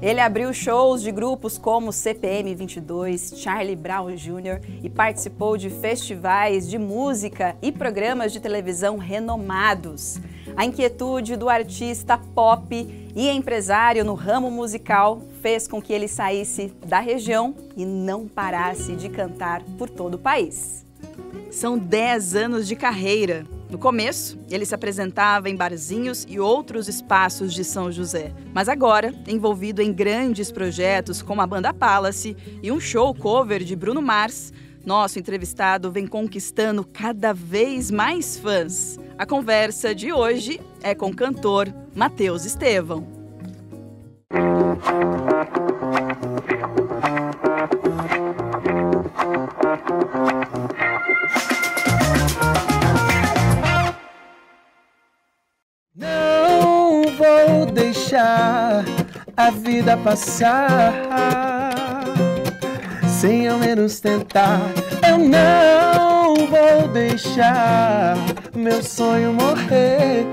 Ele abriu shows de grupos como CPM 22, Charlie Brown Jr. e participou de festivais de música e programas de televisão renomados. A inquietude do artista pop e empresário no ramo musical fez com que ele saísse da região e não parasse de cantar por todo o país. São 10 anos de carreira. No começo, ele se apresentava em barzinhos e outros espaços de São José. Mas agora, envolvido em grandes projetos como a Banda Palace e um show cover de Bruno Mars, nosso entrevistado vem conquistando cada vez mais fãs. A conversa de hoje é com o cantor Matheus Estevão. Não vou deixar a vida passar sem ao menos tentar. Eu não vou deixar meu sonho morrer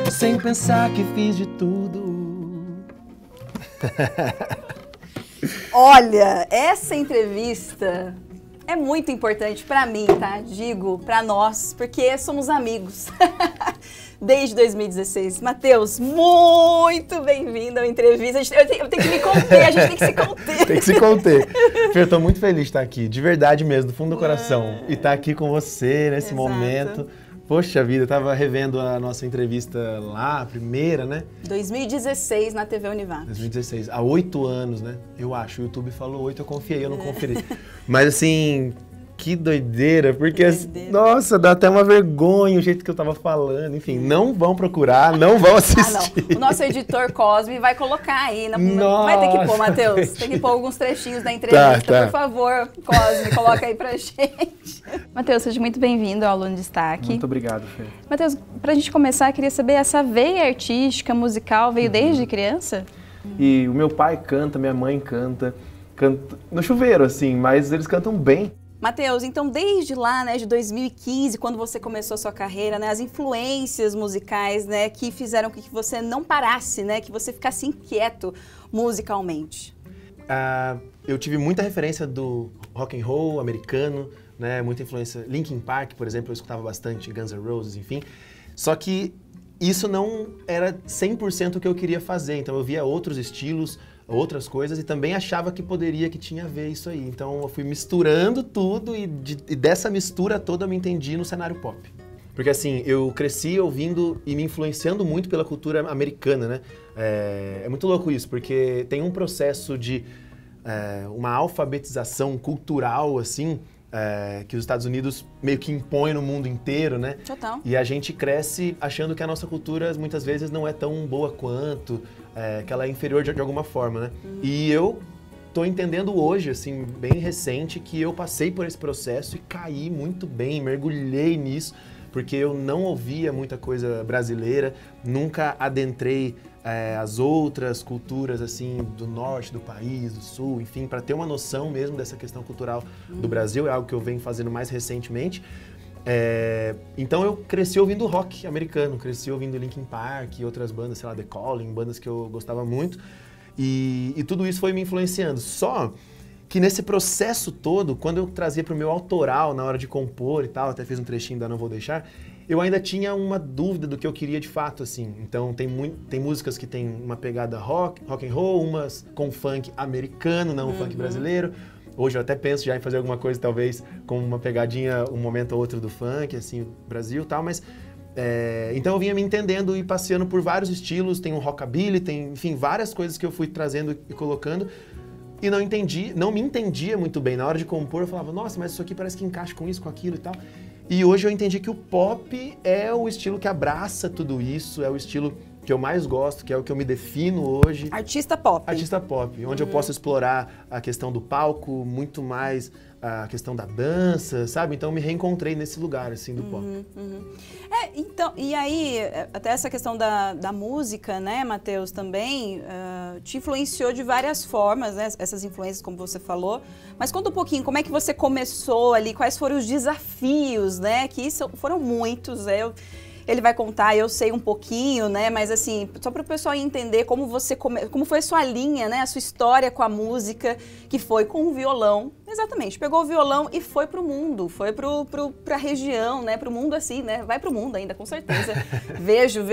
sem pensar que fiz de tudo. Olha, essa entrevista é muito importante pra mim, tá? Digo pra nós, porque somos amigos desde 2016. Matheus, muito bem-vindo à entrevista. Eu tenho que me conter, a gente tem que se conter. Tem que se conter. Fer, eu tô muito feliz de estar aqui, de verdade mesmo, do fundo do coração. E estar aqui com você nesse Exato. momento. Poxa vida, eu tava revendo a nossa entrevista lá, a primeira, né? 2016 na TV Univap. 2016, há 8 anos, né? Eu acho, o YouTube falou 8, eu confiei, eu não conferi. Mas assim, que doideira, porque, nossa, dá até uma vergonha o jeito que eu tava falando. Enfim, não vão procurar, não vão assistir. Não. O nosso editor Cosme vai colocar aí. Vai ter que pôr, Matheus. Tem que pôr alguns trechinhos da entrevista. Tá. Por favor, Cosme, coloca aí pra gente. Matheus, seja muito bem-vindo ao Aluno Destaque. Muito obrigado, Fê. Matheus, pra gente começar, eu queria saber, essa veia artística, musical, veio desde criança? E o meu pai canta, minha mãe canta no chuveiro, assim, mas eles cantam bem. Matheus, então desde lá, né, de 2015, quando você começou a sua carreira, né, as influências musicais, né, que fizeram com que você não parasse, né, que você ficasse inquieto musicalmente? Eu tive muita referência do rock and roll americano, né, muita influência, Linkin Park, por exemplo, eu escutava bastante, Guns N' Roses, enfim. Só que isso não era 100% o que eu queria fazer, então eu via outros estilos, outras coisas e também achava que tinha a ver isso aí. Então eu fui misturando tudo e dessa mistura toda eu me entendi no cenário pop. Porque assim, eu cresci ouvindo e me influenciando muito pela cultura americana, né? É muito louco isso, porque tem um processo de uma alfabetização cultural, assim, que os Estados Unidos meio que impõem no mundo inteiro, né? Total. E a gente cresce achando que a nossa cultura muitas vezes não é tão boa quanto, que ela é inferior de alguma forma, né? E eu tô entendendo hoje, assim, bem recente, que eu passei por esse processo e caí muito bem, mergulhei nisso, porque eu não ouvia muita coisa brasileira, nunca adentrei as outras culturas, assim, do norte do país, do sul, enfim, para ter uma noção mesmo dessa questão cultural do Brasil, é algo que eu venho fazendo mais recentemente. Então eu cresci ouvindo rock americano, cresci ouvindo Linkin Park e outras bandas, sei lá, The Calling, bandas que eu gostava muito, e tudo isso foi me influenciando. Só que nesse processo todo, quando eu trazia para o meu autoral na hora de compor e tal, até fiz um trechinho da Não Vou Deixar, eu ainda tinha uma dúvida do que eu queria de fato, assim. Então tem músicas que tem uma pegada rock and roll, umas com funk americano, não funk brasileiro. Hoje eu até penso já em fazer alguma coisa, talvez, com uma pegadinha, um momento ou outro do funk, assim, Brasil e tal, mas... então eu vinha me entendendo e passeando por vários estilos, tem um rockabilly, tem, enfim, várias coisas que eu fui trazendo e colocando, e não me entendia muito bem. Na hora de compor eu falava, nossa, mas isso aqui parece que encaixa com isso, com aquilo e tal. E hoje eu entendi que o pop é o estilo que abraça tudo isso, é o estilo que eu mais gosto, que é o que eu me defino hoje. Artista pop. Artista pop, onde eu posso explorar a questão do palco, muito mais a questão da dança, sabe? Então eu me reencontrei nesse lugar, assim, do pop. Então, e aí, até essa questão da música, né, Matheus, também te influenciou de várias formas, né, essas influências, como você falou. Mas conta um pouquinho, como é que você começou ali, quais foram os desafios, né, que foram muitos, ele vai contar, eu sei um pouquinho, né? Mas assim, só para o pessoal entender como como foi a sua linha, né? A sua história com a música, que foi com o violão. Exatamente, pegou o violão e foi pro mundo, foi pra região, né? Pro mundo assim, né? Vai pro mundo ainda, com certeza. Vejo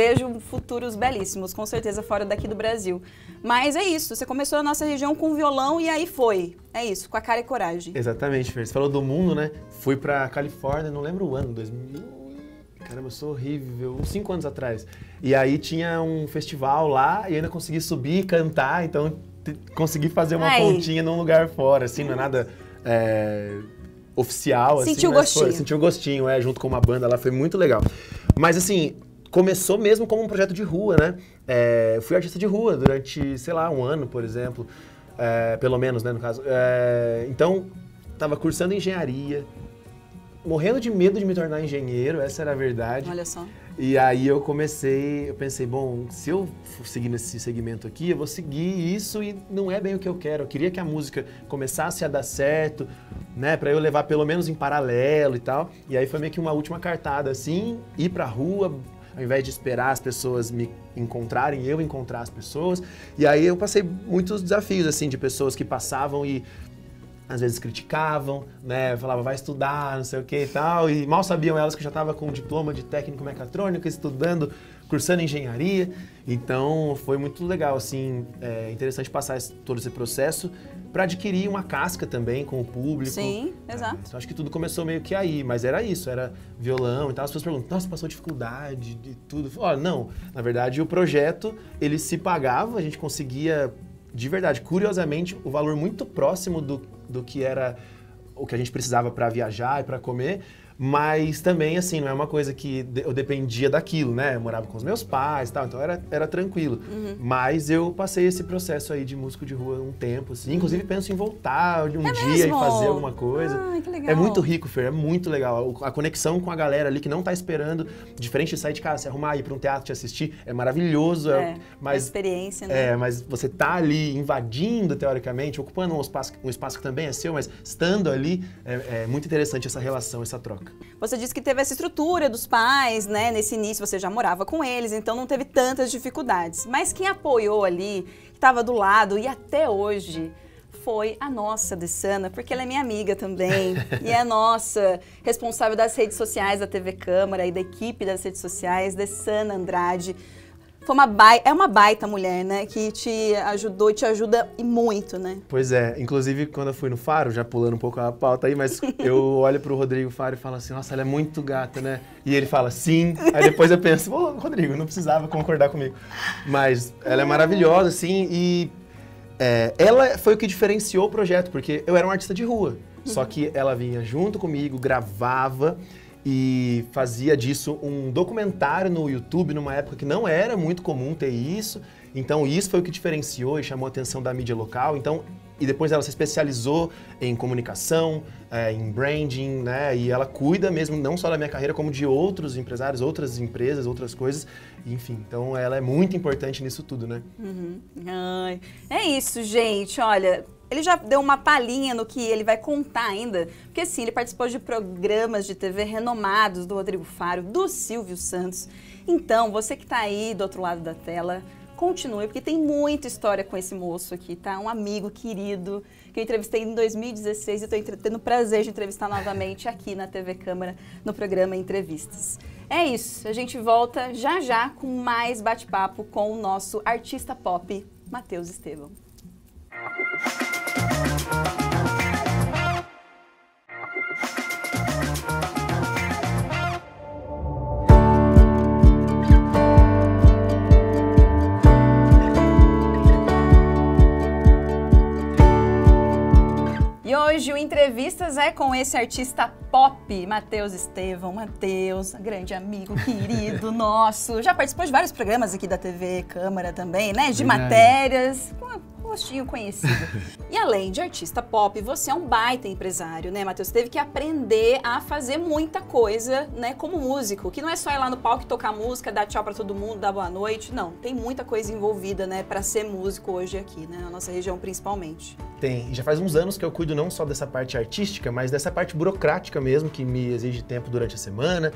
futuros belíssimos, com certeza, fora daqui do Brasil. Mas é isso, você começou na nossa região com o violão e aí foi. É isso, com a cara e coragem. Exatamente, Fer. Você falou do mundo, né? Fui pra Califórnia, não lembro o ano, 2000... Caramba, eu sou horrível, uns 5 anos atrás. E aí tinha um festival lá e ainda consegui subir e cantar, então consegui fazer uma pontinha num lugar fora, assim, não é nada oficial. Sentiu assim, gostinho. Sentiu gostinho, junto com uma banda lá, foi muito legal. Mas assim, começou mesmo como um projeto de rua, né? Fui artista de rua durante, sei lá, um ano, por exemplo, pelo menos, né, no caso. Então, estava cursando engenharia, morrendo de medo de me tornar engenheiro, essa era a verdade. Olha só. E aí eu pensei, bom, se eu for seguir nesse segmento aqui, eu vou seguir isso e não é bem o que eu quero. Eu queria que a música começasse a dar certo, né, pra eu levar pelo menos em paralelo e tal. E aí foi meio que uma última cartada, assim, ir pra rua, ao invés de esperar as pessoas me encontrarem, eu encontrar as pessoas. E aí eu passei muitos desafios, assim, de pessoas que passavam e às vezes criticavam, né, falavam, vai estudar, não sei o que e tal, e mal sabiam elas que eu já estava com um diploma de técnico mecatrônico, estudando, cursando engenharia, então foi muito legal, assim, interessante passar todo esse processo para adquirir uma casca também com o público. Sim, exato. Então acho que tudo começou meio que aí, mas era isso, era violão e tal, as pessoas perguntam, nossa, passou dificuldade de tudo? Não, na verdade o projeto, ele se pagava, a gente conseguia, de verdade, curiosamente, o valor muito próximo do que era o que a gente precisava para viajar e para comer, mas também, assim, não é uma coisa que eu dependia daquilo, né? Eu morava com os meus pais e tal, então era tranquilo. Uhum. Mas eu passei esse processo aí de músico de rua um tempo, assim. Inclusive, penso em voltar um dia mesmo? e fazer alguma coisa. Ai, que legal. É muito rico, Fer, é muito legal. A conexão com a galera ali que não tá esperando, diferente de sair de casa, se arrumar, ir para um teatro, te assistir, é maravilhoso. Mas, a experiência, né? Mas você tá ali invadindo, teoricamente, ocupando um espaço que também é seu, mas estando ali, é muito interessante essa relação, essa troca. Você disse que teve essa estrutura dos pais, né? Nesse início você já morava com eles, então não teve tantas dificuldades. Mas quem apoiou ali, que estava do lado e até hoje, foi a nossa Dessana, porque ela é minha amiga também. E é a nossa responsável das redes sociais da TV Câmara e da equipe das redes sociais, Dessana Andrade. É uma baita mulher, né? Que te ajudou e te ajuda e muito, né? Pois é. Inclusive, quando eu fui no Faro, já pulando um pouco a pauta aí, mas eu olho pro Rodrigo Faro e falo assim, nossa, ela é muito gata, né? E ele fala, sim. Aí depois eu penso, Rodrigo, não precisava concordar comigo. Mas ela é maravilhosa, assim, e ela foi o que diferenciou o projeto, porque eu era um artista de rua. Só que ela vinha junto comigo, gravava e fazia disso um documentário no YouTube numa época que não era muito comum ter isso. Então isso foi o que diferenciou e chamou a atenção da mídia local. Então, e depois ela se especializou em comunicação, em branding, né? E ela cuida mesmo não só da minha carreira, como de outros empresários, outras empresas, outras coisas. Enfim, então ela é muito importante nisso tudo, né? Uhum. Ai, é isso, gente. Olha, ele já deu uma palhinha no que ele vai contar ainda, porque sim, ele participou de programas de TV renomados do Rodrigo Faro, do Silvio Santos. Então, você que está aí do outro lado da tela, continue, porque tem muita história com esse moço aqui, tá? Um amigo querido que eu entrevistei em 2016 e estou tendo o prazer de entrevistar novamente aqui na TV Câmara, no programa Entrevistas. É isso, a gente volta já já com mais bate-papo com o nosso artista pop, Matheus Estevão. E hoje o Entrevistas é com esse artista pop, Matheus Estevão. Matheus, grande amigo, querido nosso. Já participou de vários programas aqui da TV Câmara também, né? De matérias. rostinho conhecido. E além de artista pop, você é um baita empresário, né, Matheus? Você teve que aprender a fazer muita coisa, né, como músico, que não é só ir lá no palco e tocar música, dar tchau pra todo mundo, dar boa noite, não. Tem muita coisa envolvida, né, pra ser músico hoje aqui, né, na nossa região principalmente. Tem, e já faz uns anos que eu cuido não só dessa parte artística, mas dessa parte burocrática mesmo, que me exige tempo durante a semana.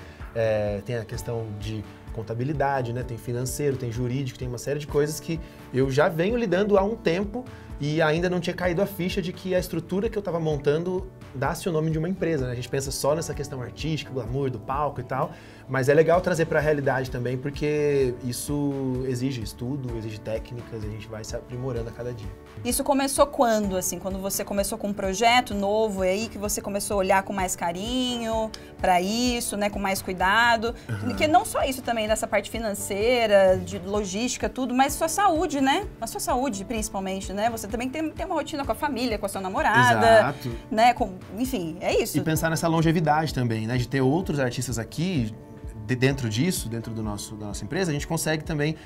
Tem a questão de contabilidade, né? Tem financeiro, tem jurídico, tem uma série de coisas que eu já venho lidando há um tempo e ainda não tinha caído a ficha de que a estrutura que eu estava montando dá-se o nome de uma empresa, né? A gente pensa só nessa questão artística, glamour, do palco e tal, mas é legal trazer para a realidade também, porque isso exige estudo, exige técnicas, a gente vai se aprimorando a cada dia. Isso começou quando, assim? Quando você começou com um projeto novo, é aí que você começou a olhar com mais carinho para isso, né? Com mais cuidado. Porque não só isso também, dessa parte financeira, de logística, tudo, mas sua saúde, né? A sua saúde, principalmente, né? Você também tem uma rotina com a família, com a sua namorada. Exato. Né? Enfim, é isso. E pensar nessa longevidade também, né? De ter outros artistas aqui, dentro disso, dentro da nossa empresa, a gente consegue também,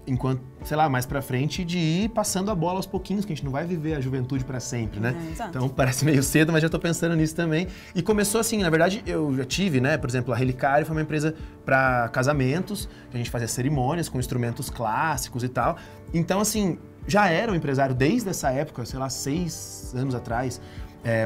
enquanto, sei lá, mais pra frente, de ir passando a bola aos pouquinhos, que a gente não vai viver a juventude pra sempre, né? Então parece meio cedo, mas já tô pensando nisso também. E começou assim, na verdade, eu já tive, né? Por exemplo, a Relicário foi uma empresa pra casamentos, que a gente fazia cerimônias com instrumentos clássicos e tal. Então, assim, já era um empresário desde essa época, sei lá, 6 anos atrás.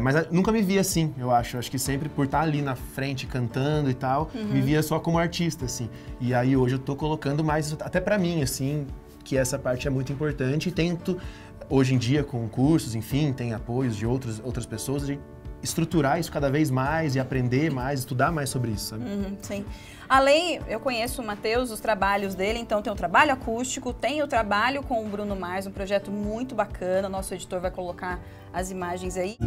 Mas nunca me via assim, eu acho. Acho que sempre por estar ali na frente cantando e tal, me via só como artista, assim. E aí hoje eu tô colocando mais, até pra mim, assim, que essa parte é muito importante. E tento, hoje em dia, com cursos, enfim, tem apoios de outras pessoas, a gente estruturar isso cada vez mais e aprender mais, estudar mais sobre isso, sabe? Sim. Além, eu conheço o Matheus, os trabalhos dele, então tem o trabalho acústico, tem o trabalho com o Bruno Mars, um projeto muito bacana, nosso editor vai colocar as imagens aí.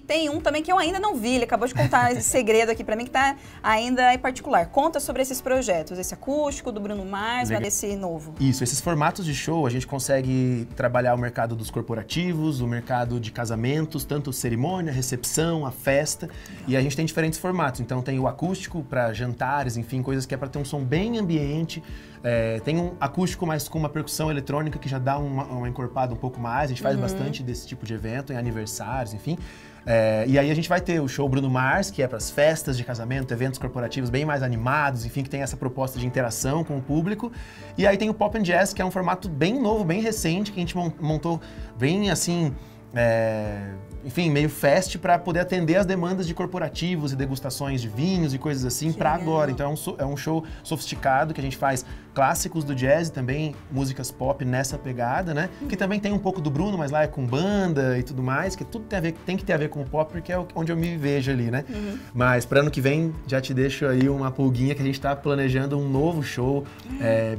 Tem um também que eu ainda não vi, ele acabou de contar esse segredo aqui pra mim, que tá ainda em particular. Conta sobre esses projetos, esse acústico do Bruno Mars, mas esse novo. Isso, esses formatos de show, a gente consegue trabalhar o mercado dos corporativos, o mercado de casamentos, tanto cerimônia, recepção, a festa, e a gente tem diferentes formatos. Então tem o acústico para jantares, enfim, coisas que é para ter um som bem ambiente. Tem um acústico mais com uma percussão eletrônica que já dá uma encorpada um pouco mais, a gente faz bastante desse tipo de evento, em aniversários, enfim. E aí a gente vai ter o show Bruno Mars, que é para as festas de casamento, eventos corporativos bem mais animados, enfim, que tem essa proposta de interação com o público. E aí tem o Pop and Jazz, que é um formato bem novo, bem recente, que a gente montou bem assim, enfim, meio fest para poder atender as demandas de corporativos e degustações de vinhos e coisas assim para agora. Então é um show sofisticado que a gente faz clássicos do jazz e também músicas pop nessa pegada, né? Que também tem um pouco do Bruno, mas lá é com banda e tudo mais, que tudo tem que ter a ver com o pop, porque é onde eu me vejo ali, né? Mas para ano que vem já te deixo aí uma pulguinha que a gente tá planejando um novo show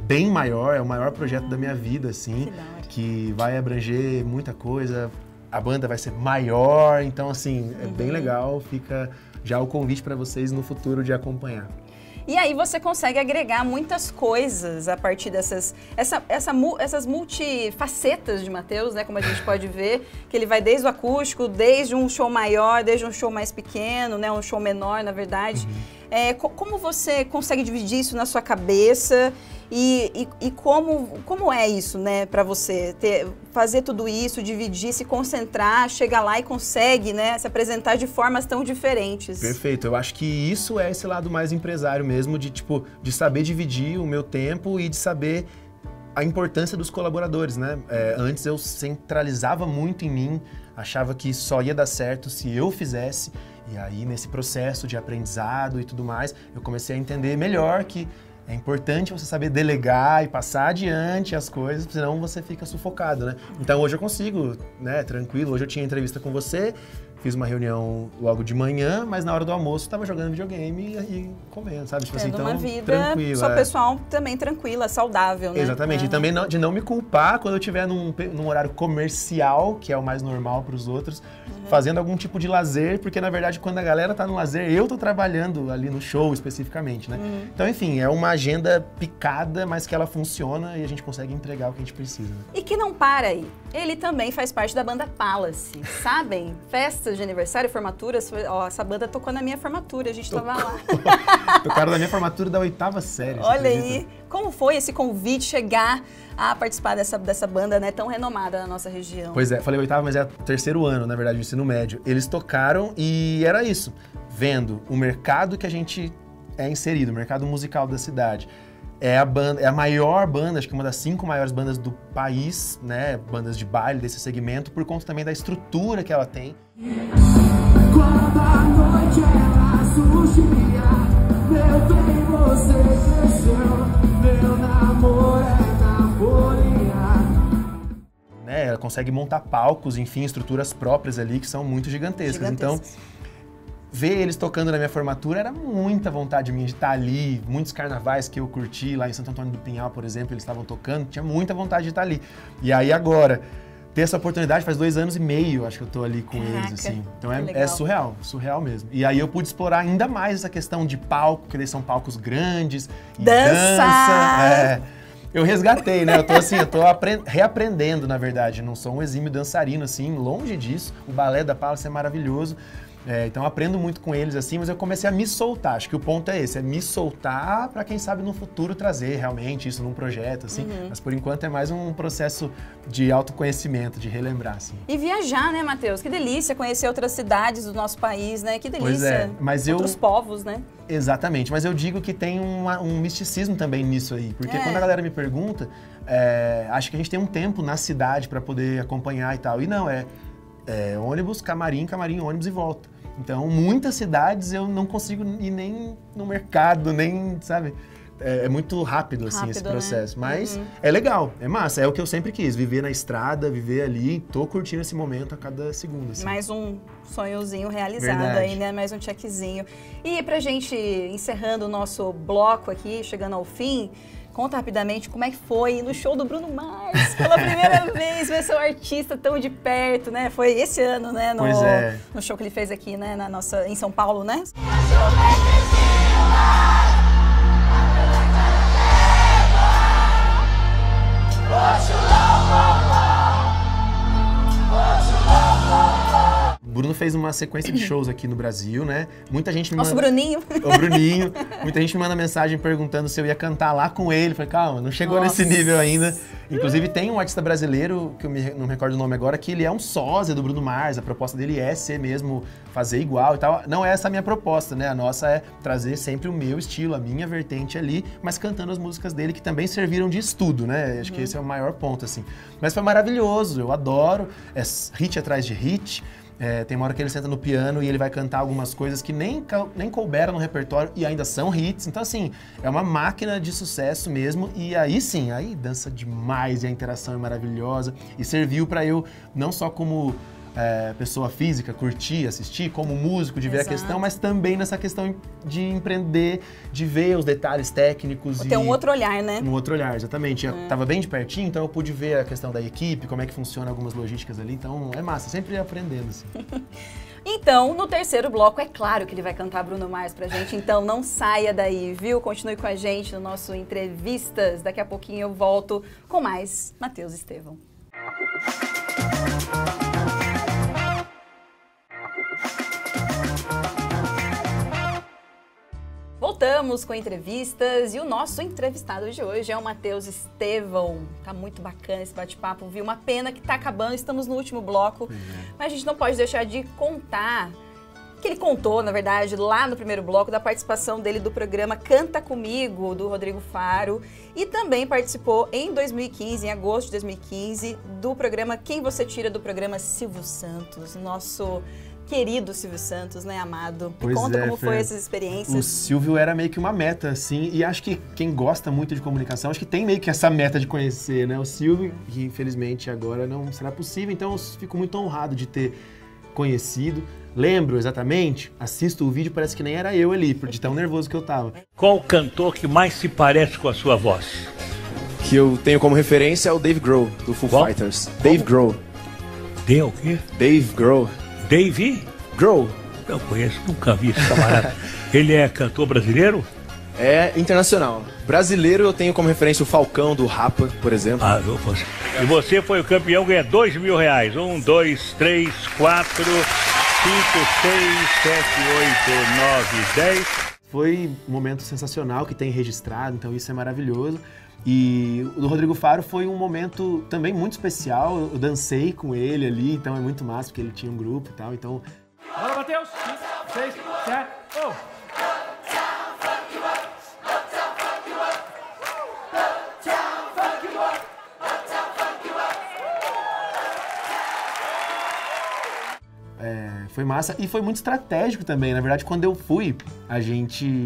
bem maior, é o maior projeto da minha vida, assim, que vai abranger muita coisa. A banda vai ser maior, então assim, é bem legal, fica já o convite para vocês no futuro de acompanhar. E aí você consegue agregar muitas coisas a partir essas multifacetas de Matheus, né? Como a gente pode ver, que ele vai desde o acústico, desde um show maior, desde um show mais pequeno, né? Um show menor, na verdade. Como você consegue dividir isso na sua cabeça e como é isso, né, para você fazer tudo isso, dividir, se concentrar, chegar lá e consegue, né, se apresentar de formas tão diferentes? Perfeito, eu acho que isso é esse lado mais empresário mesmo, de saber dividir o meu tempo e de saber a importância dos colaboradores, né? Antes eu centralizava muito em mim, achava que só ia dar certo se eu fizesse. E aí, nesse processo de aprendizado e tudo mais, eu comecei a entender melhor que é importante você saber delegar e passar adiante as coisas, senão você fica sufocado, né? Então hoje eu consigo, né, tranquilo. Hoje eu tinha entrevista com você, fiz uma reunião logo de manhã, mas na hora do almoço estava jogando videogame e comendo, sabe? Tipo assim, então, uma vida tranquila. Só pessoal também tranquila, saudável, né? Exatamente. E também de não me culpar quando eu estiver num horário comercial, que é o mais normal para os outros, fazendo algum tipo de lazer, porque na verdade quando a galera tá no lazer, eu tô trabalhando ali no show especificamente, né? Então, enfim, é uma agenda picada, mas que ela funciona e a gente consegue entregar o que a gente precisa. Né? E que não para aí. Ele também faz parte da banda Palace, sabem? Festas de aniversário, formaturas, ó, essa banda tocou na minha formatura, a gente tava lá. Tocaram na minha formatura da 8ª série. Olha aí, como foi esse convite chegar a participar dessa banda, né, tão renomada na nossa região? Pois é, falei 8º, mas é 3º ano, na verdade, do ensino médio. Eles tocaram e era isso, vendo o mercado que a gente é inserido, o mercado musical da cidade. É a maior banda, acho que uma das 5 maiores bandas do país, né? Bandas de baile desse segmento, por conta também da estrutura que ela tem. Quando a noite ela surgia, meu bem, você cresceu, meu namoro é na folha. Né? Ela consegue montar palcos, enfim, estruturas próprias ali que são muito gigantescas. Então, ver eles tocando na minha formatura era muita vontade minha de estar ali. Muitos carnavais que eu curti lá em Santo Antônio do Pinhal, por exemplo, eles estavam tocando, tinha muita vontade de estar ali. E aí agora, ter essa oportunidade faz 2 anos e meio, acho que eu tô ali com eles, assim. Então é surreal mesmo. E aí eu pude explorar ainda mais essa questão de palco, que eles são palcos grandes, e dança. Eu resgatei, né? Eu tô reaprendendo, na verdade. Não sou um exímio dançarino, assim, longe disso. O balé da Palace é maravilhoso. Então eu aprendo muito com eles assim, mas eu comecei a me soltar. Acho que o ponto é esse, é me soltar para quem sabe no futuro trazer realmente isso num projeto, assim. Mas por enquanto é mais um processo de autoconhecimento, de relembrar, assim. E viajar, né, Matheus? Que delícia conhecer outras cidades do nosso país, né? Que delícia. Pois é, mas outros povos, né? Exatamente, mas eu digo que tem um misticismo também nisso aí, porque quando a galera me pergunta, acho que a gente tem um tempo na cidade para poder acompanhar e tal. E não, ônibus, camarim, ônibus e volta. Então, muitas cidades eu não consigo ir nem no mercado, nem, sabe? É muito rápido, assim, esse processo. Né? Mas é legal, é massa. É o que eu sempre quis, viver na estrada, viver ali. Tô curtindo esse momento a cada segundo, assim. Mais um sonhozinho realizado aí, né? Mais um checkzinho. E pra gente, encerrando o nosso bloco aqui, chegando ao fim, conta rapidamente como é que foi no show do Bruno Mars, pela primeira vez, ver seu artista tão de perto, né? Foi esse ano, né? No show que ele fez aqui, né? Em São Paulo, né? O Bruno fez uma sequência de shows aqui no Brasil, né? Muita gente me manda... Nosso Bruninho. O Bruninho. Muita gente me manda mensagem perguntando se eu ia cantar lá com ele. Falei, calma, não chegou nesse nível ainda. Inclusive, tem um artista brasileiro, que eu não me recordo o nome agora, que ele é um sósia do Bruno Mars. A proposta dele é ser mesmo, fazer igual e tal. Não é essa a minha proposta, né? A nossa é trazer sempre o meu estilo, a minha vertente ali, mas cantando as músicas dele, que também serviram de estudo, né? Acho que esse é o maior ponto, assim. Mas foi maravilhoso, eu adoro. É hit atrás de hit. Tem uma hora que ele senta no piano e ele vai cantar algumas coisas que nem couberam no repertório e ainda são hits. Então, assim, é uma máquina de sucesso mesmo. E aí sim, aí dança demais e a interação é maravilhosa. E serviu pra eu, não só como pessoa física, curtir, assistir, como músico, de ver a questão, mas também nessa questão de empreender, de ver os detalhes técnicos. Ter um outro olhar, né? Um outro olhar, exatamente. Eu tava bem de pertinho, então eu pude ver a questão da equipe, como é que funciona algumas logísticas ali, então é massa, sempre aprendendo, assim. Então, no terceiro bloco, é claro que ele vai cantar Bruno Mars pra gente, então não saia daí, viu? Continue com a gente no nosso Entrevistas. Daqui a pouquinho eu volto com mais Matheus Estevão. Voltamos com entrevistas e o nosso entrevistado de hoje é o Matheus Estevão. Tá muito bacana esse bate-papo, viu? Uma pena que tá acabando, estamos no último bloco, mas a gente não pode deixar de contar que ele contou, na verdade, lá no primeiro bloco, da participação dele do programa Canta Comigo, do Rodrigo Faro, e também participou em 2015, em agosto de 2015, do programa Quem Você Tira, do programa Silvio Santos, nosso querido Silvio Santos, né, amado? Conta como foi essas experiências. O Silvio era meio que uma meta, assim, e acho que quem gosta muito de comunicação, acho que tem meio que essa meta de conhecer, né? O Silvio, que infelizmente agora não será possível, então eu fico muito honrado de ter conhecido. Lembro exatamente, assisto o vídeo, parece que nem era eu ali, de tão nervoso que eu tava. Qual o cantor que mais se parece com a sua voz? Que eu tenho como referência é o Dave Grohl, do Foo Fighters. Dave Grohl. Dave o quê? Dave Grohl. Dave? Grohl. Não conheço, nunca vi esse camarada. Ele é cantor brasileiro? É internacional. Brasileiro eu tenho como referência o Falcão do Rapa, por exemplo. Ah, você. E você foi o campeão, ganha R$2.000. 1, 2, 3, 4, 5, 6, 7, 8, 9, 10. Foi um momento sensacional que tem registrado, então isso é maravilhoso. E o do Rodrigo Faro foi um momento também muito especial, eu dancei com ele ali, então é muito massa, porque ele tinha um grupo e tal, então... Bora, Matheus! 5, 6, 7, oh! Foi massa e foi muito estratégico também. Na verdade, quando eu fui,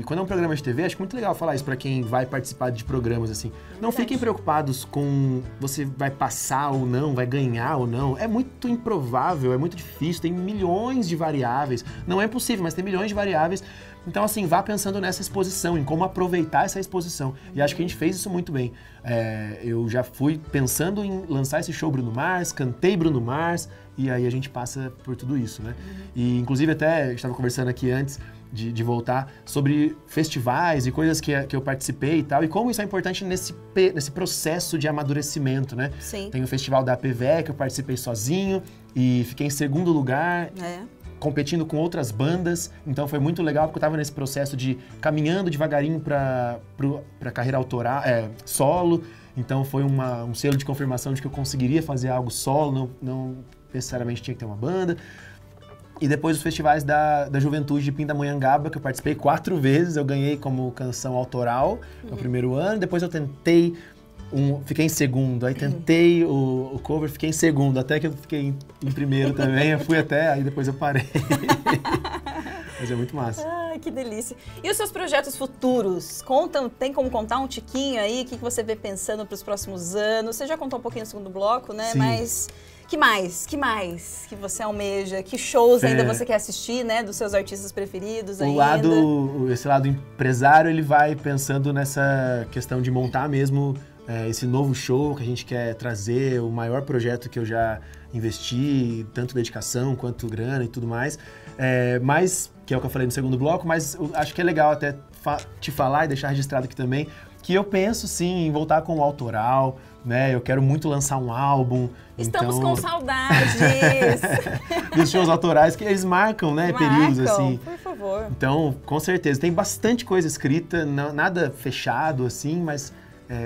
quando é um programa de TV, acho muito legal falar isso pra quem vai participar de programas assim. Não fiquem preocupados com você vai passar ou não, vai ganhar ou não. É muito improvável, é muito difícil, tem milhões de variáveis. Não é impossível, mas tem milhões de variáveis. Então, assim, vá pensando nessa exposição, em como aproveitar essa exposição. E acho que a gente fez isso muito bem. Eu já fui pensando em lançar esse show Bruno Mars, cantei Bruno Mars, e aí a gente passa por tudo isso, né? E, inclusive, até a gente estava conversando aqui antes de voltar sobre festivais e coisas que eu participei e tal, e como isso é importante nesse processo de amadurecimento, né? Sim. Tem o festival da APVE, que eu participei sozinho e fiquei em segundo lugar. Competindo com outras bandas, então foi muito legal porque eu estava nesse processo de caminhando devagarinho para carreira autoral, solo, então foi um selo de confirmação de que eu conseguiria fazer algo solo, não necessariamente tinha que ter uma banda. E depois os festivais da Juventude de Pindamonhangaba, que eu participei 4 vezes, eu ganhei como canção autoral no primeiro ano, depois eu tentei fiquei em segundo, aí tentei o cover, fiquei em segundo, até que eu fiquei em primeiro também, eu fui até, aí depois eu parei. Mas é muito massa. Ai, que delícia. E os seus projetos futuros? Tem como contar um tiquinho aí? O que você vê pensando para os próximos anos? Você já contou um pouquinho no segundo bloco, né? Sim. Mas que mais que você almeja? Que shows ainda você quer assistir, né? Dos seus artistas preferidos ainda? Esse lado empresário, ele vai pensando nessa questão de montar mesmo esse novo show que a gente quer trazer, o maior projeto que eu já investi, tanto dedicação quanto grana e tudo mais. Mas, que é o que eu falei no segundo bloco, mas eu acho que é legal até te falar e deixar registrado aqui também, que eu penso sim em voltar com o autoral, né? Eu quero muito lançar um álbum. Estamos com saudades! Dos shows autorais que eles marcam, né? Períodos assim. Por favor. Então, com certeza, tem bastante coisa escrita, nada fechado assim, mas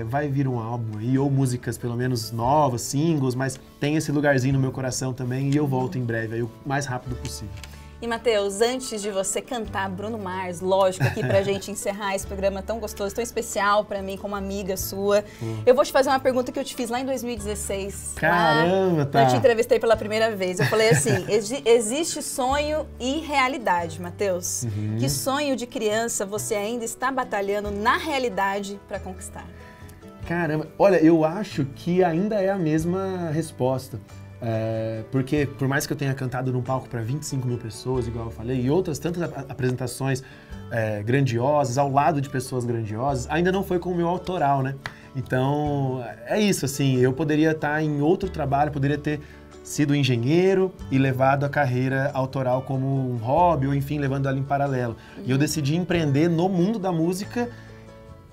vai vir um álbum aí, ou músicas pelo menos novas, singles, mas tem esse lugarzinho no meu coração também e eu volto em breve, aí o mais rápido possível. E, Matheus, antes de você cantar Bruno Mars, lógico, aqui pra gente encerrar esse programa tão gostoso, tão especial pra mim, como amiga sua, eu vou te fazer uma pergunta que eu te fiz lá em 2016. Caramba, tá. Eu te entrevistei pela primeira vez. Eu falei assim, existe sonho e realidade, Matheus. Que sonho de criança você ainda está batalhando na realidade pra conquistar? Caramba, olha, eu acho que ainda é a mesma resposta. Porque por mais que eu tenha cantado num palco para 25 mil pessoas, igual eu falei, e outras tantas apresentações grandiosas, ao lado de pessoas grandiosas, ainda não foi com o meu autoral, né? Então, é isso, assim, eu poderia estar em outro trabalho, poderia ter sido engenheiro e levado a carreira autoral como um hobby, ou enfim, levando ela em paralelo. E eu decidi empreender no mundo da música,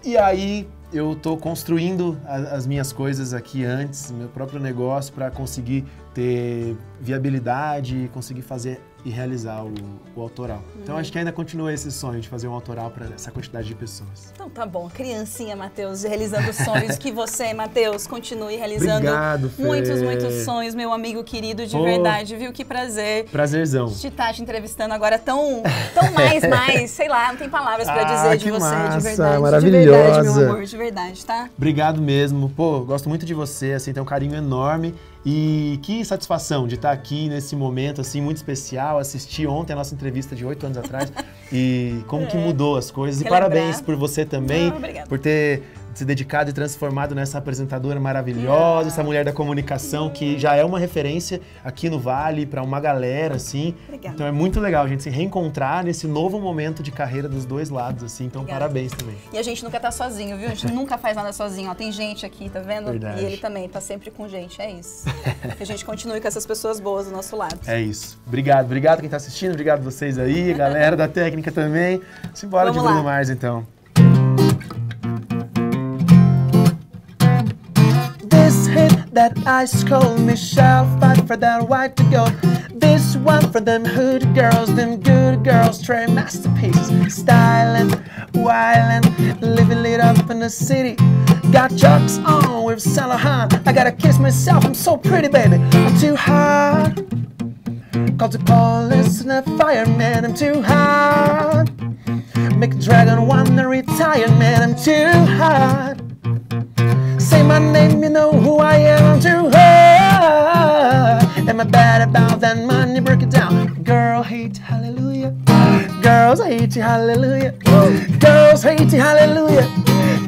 e aí eu estou construindo as minhas coisas aqui antes, meu próprio negócio, para conseguir ter viabilidade e conseguir fazer e realizar o autoral. Então acho que ainda continua esse sonho de fazer um autoral para essa quantidade de pessoas. Então tá bom, criancinha, Matheus, realizando sonhos, que você, Matheus, continue realizando. Obrigado, Fê. muitos sonhos, meu amigo querido, de verdade, viu? Que prazer. Prazerzão. De estar te entrevistando agora tão mais, sei lá, não tem palavras pra dizer de você, massa, de verdade. maravilhosa. De verdade, meu amor, de verdade, tá? Obrigado mesmo. Pô, gosto muito de você, assim, tem um carinho enorme. E que satisfação de estar aqui nesse momento, assim, muito especial. Assisti ontem a nossa entrevista de 8 anos atrás e como que mudou as coisas. E parabéns por você também, por ter se dedicado e transformado nessa apresentadora maravilhosa, essa mulher da comunicação que já é uma referência aqui no Vale para uma galera, assim. Obrigada. Então é muito legal a gente se reencontrar nesse novo momento de carreira dos dois lados, assim. Então Obrigada. parabéns também. E a gente nunca tá sozinho, viu? A gente nunca faz nada sozinho. Ó, tem gente aqui, tá vendo? Verdade. E ele também tá sempre com gente, é isso. Que a gente continue com essas pessoas boas do nosso lado. É isso. Obrigado quem tá assistindo, obrigado vocês aí, galera da técnica também. Simbora de Vamos lá. Bruno Mars, então. This hit that ice cold Michelle fight for that white to go. This one for them hood girls, them good girls, straight masterpieces. Stylin', wildin', living it up in the city. Got chucks on with Saint Laurent. I gotta kiss myself, I'm so pretty, baby. I'm too hot. Call the police and the fireman, I'm too hot. Make a dragon wanna retire, man, I'm too hot. Say my name, you know who I am, I'm too hot. Am I bad about that money? Break it down. Girl, hate you, hallelujah. Girls hate you, hallelujah. Girls hate you, hallelujah.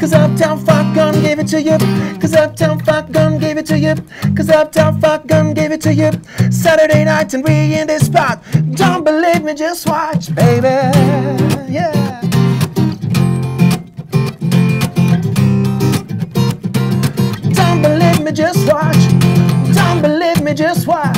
Cause Uptown Funk gon' give it to you. Cause Uptown Funk gon' give it to you. Cause Uptown Funk gon' give it to you. Saturday night and we in this spot. Don't believe me, just watch, baby. Yeah. Don't believe me, just watch. Don't believe me, just watch.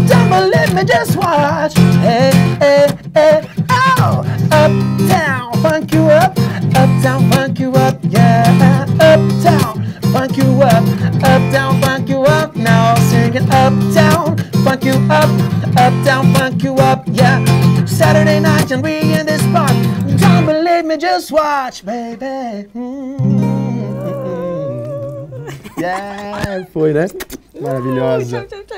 Don't believe me, just watch. Hey, hey, hey, oh. Uptown funk you up. Uptown funk you up, yeah. Uptown funk you up. Uptown funk you up. Now singing uptown funk you up. Uptown funk you up, yeah. Saturday night and we in this spot. Don't believe me, just watch, baby. Yeah, foi, né? Maravilhosa. Tchau, tchau, tchau.